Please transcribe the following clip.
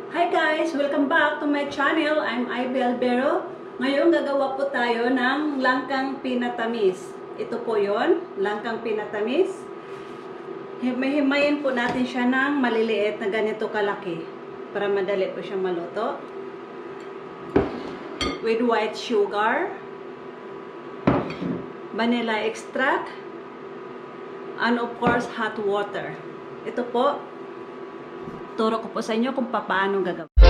Hi guys! Welcome back to my channel. I'm Ivy Albero. Ngayon gagawa po tayo ng langkang pinatamis. Ito po yon, langkang pinatamis. Himay-himayin po natin siya ng maliliit na ganito kalaki para madali po siyang maluto. With white sugar, vanilla extract, and of course hot water. Ito po, turo ko po sa inyo kung paano gagawin.